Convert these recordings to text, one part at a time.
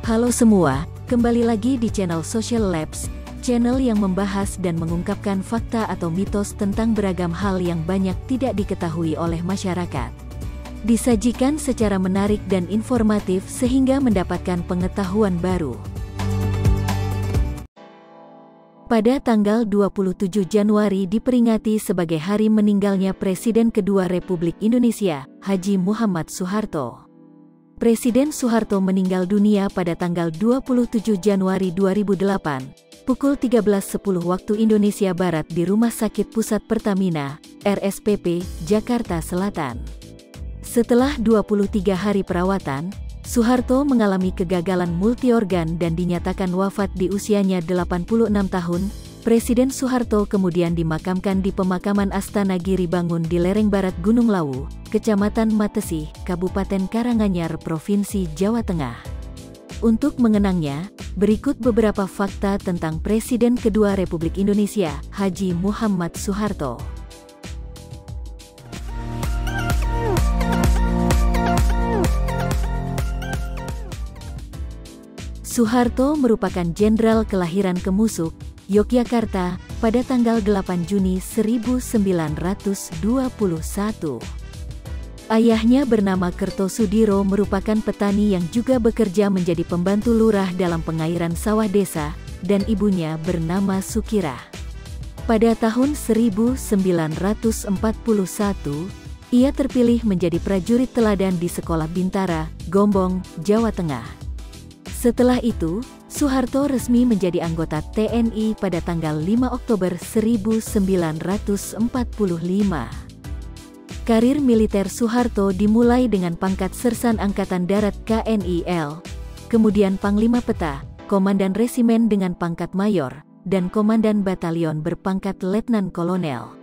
Halo semua, kembali lagi di channel Social Labs, channel yang membahas dan mengungkapkan fakta atau mitos tentang beragam hal yang banyak tidak diketahui oleh masyarakat. Disajikan secara menarik dan informatif sehingga mendapatkan pengetahuan baru. Pada tanggal 27 Januari diperingati sebagai hari meninggalnya Presiden kedua Republik Indonesia, Haji Muhammad Soeharto. Presiden Soeharto meninggal dunia pada tanggal 27 Januari 2008, pukul 13.10 waktu Indonesia Barat di Rumah Sakit Pusat Pertamina, RSPP, Jakarta Selatan. Setelah 23 hari perawatan, Soeharto mengalami kegagalan multiorgan dan dinyatakan wafat di usianya 86 tahun. Presiden Soeharto kemudian dimakamkan di pemakaman Astana Giri Bangun di lereng barat Gunung Lawu, Kecamatan Matesih, Kabupaten Karanganyar, Provinsi Jawa Tengah. Untuk mengenangnya, berikut beberapa fakta tentang Presiden kedua Republik Indonesia, Haji Muhammad Soeharto. Soeharto merupakan jenderal kelahiran Kemusuk, Yogyakarta, pada tanggal 8 Juni 1921. Ayahnya bernama Kertosudiro merupakan petani yang juga bekerja menjadi pembantu lurah dalam pengairan sawah desa, dan ibunya bernama Sukirah. Pada tahun 1941, ia terpilih menjadi prajurit teladan di Sekolah Bintara, Gombong, Jawa Tengah. Setelah itu, Soeharto resmi menjadi anggota TNI pada tanggal 5 Oktober 1945. Karir militer Soeharto dimulai dengan pangkat Sersan Angkatan Darat KNIL, kemudian Panglima Peta, Komandan Resimen dengan pangkat Mayor, dan Komandan Batalion berpangkat Letnan Kolonel.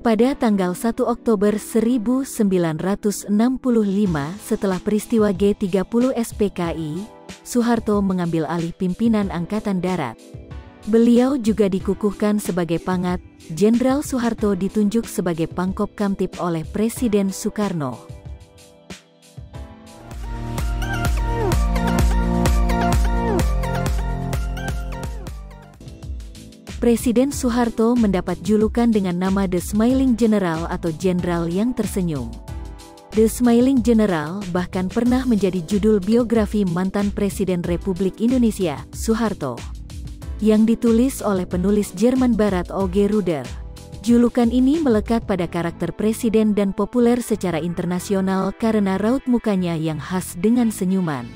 Pada tanggal 1 Oktober 1965 setelah peristiwa G30 SPKI, Soeharto mengambil alih pimpinan Angkatan Darat. Beliau juga dikukuhkan sebagai Pangat. Jenderal Soeharto ditunjuk sebagai Pangkop Kamtib oleh Presiden Soekarno. Presiden Soeharto mendapat julukan dengan nama The Smiling General atau Jenderal yang Tersenyum. The Smiling General bahkan pernah menjadi judul biografi mantan Presiden Republik Indonesia, Soeharto, yang ditulis oleh penulis Jerman Barat O.G. Ruder. Julukan ini melekat pada karakter presiden dan populer secara internasional karena raut mukanya yang khas dengan senyuman.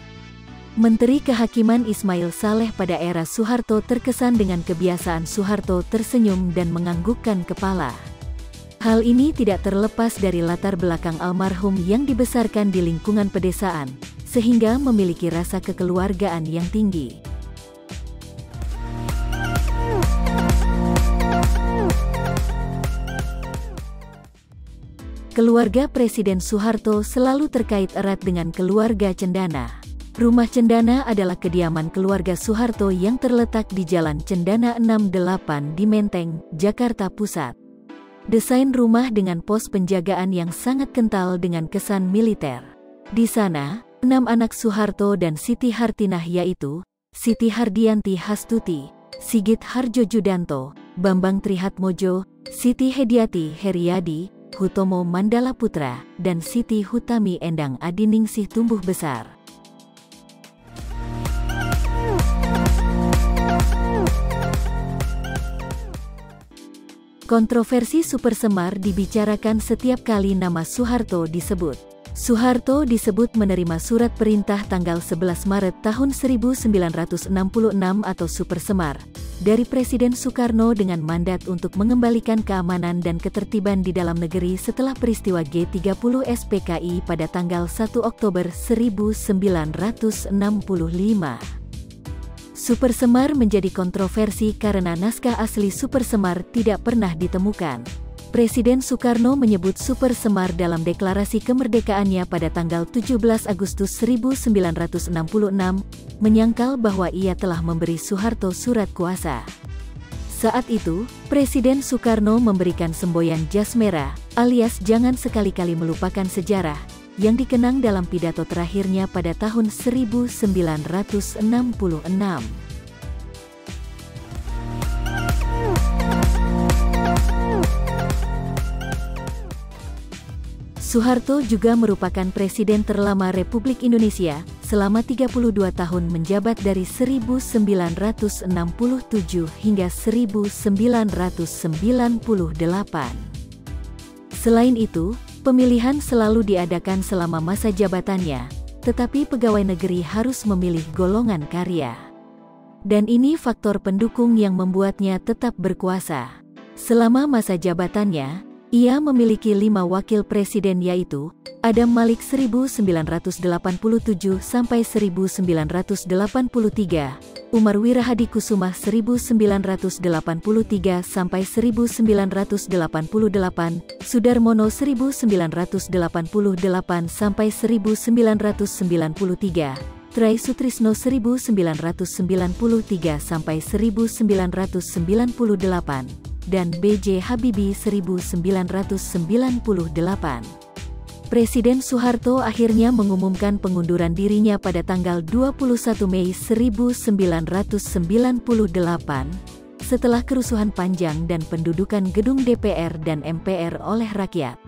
Menteri Kehakiman Ismail Saleh pada era Soeharto terkesan dengan kebiasaan Soeharto tersenyum dan menganggukkan kepala. Hal ini tidak terlepas dari latar belakang almarhum yang dibesarkan di lingkungan pedesaan, sehingga memiliki rasa kekeluargaan yang tinggi. Keluarga Presiden Soeharto selalu terkait erat dengan keluarga Cendana. Rumah Cendana adalah kediaman keluarga Soeharto yang terletak di Jalan Cendana 68 di Menteng, Jakarta Pusat. Desain rumah dengan pos penjagaan yang sangat kental dengan kesan militer. Di sana, 6 anak Soeharto dan Siti Hartinah yaitu Siti Hardianti Hastuti, Sigit Harjojudanto, Bambang Trihatmojo, Siti Hediati Heriadi, Hutomo Mandala Putra, dan Siti Hutami Endang Adiningsih tumbuh besar. Kontroversi Super Semar dibicarakan setiap kali nama Soeharto disebut. Soeharto disebut menerima surat perintah tanggal 11 Maret tahun 1966 atau Super Semar dari Presiden Soekarno dengan mandat untuk mengembalikan keamanan dan ketertiban di dalam negeri setelah peristiwa G30 SPKI pada tanggal 1 Oktober 1965. Super Semar menjadi kontroversi karena naskah asli Super Semar tidak pernah ditemukan. Presiden Soekarno menyebut Super Semar dalam deklarasi kemerdekaannya pada tanggal 17 Agustus 1966, menyangkal bahwa ia telah memberi Soeharto surat kuasa. Saat itu, Presiden Soekarno memberikan semboyan jas merah, alias jangan sekali-kali melupakan sejarah, yang dikenang dalam pidato terakhirnya pada tahun 1966. Soeharto juga merupakan presiden terlama Republik Indonesia, selama 32 tahun menjabat dari 1967 hingga 1998. Selain itu, pemilihan selalu diadakan selama masa jabatannya, tetapi pegawai negeri harus memilih golongan karya. Dan ini faktor pendukung yang membuatnya tetap berkuasa. Selama masa jabatannya, ia memiliki 5 wakil presiden, yaitu Adam Malik 1987 sampai 1983, Umar Wirahadikusumah 1983 sampai 1988, Sudarmono 1988 sampai 1993, Try Sutrisno 1993 sampai 1998, dan B.J. Habibie 1998. Presiden Soeharto akhirnya mengumumkan pengunduran dirinya pada tanggal 21 Mei 1998, setelah kerusuhan panjang dan pendudukan gedung DPR dan MPR oleh rakyat.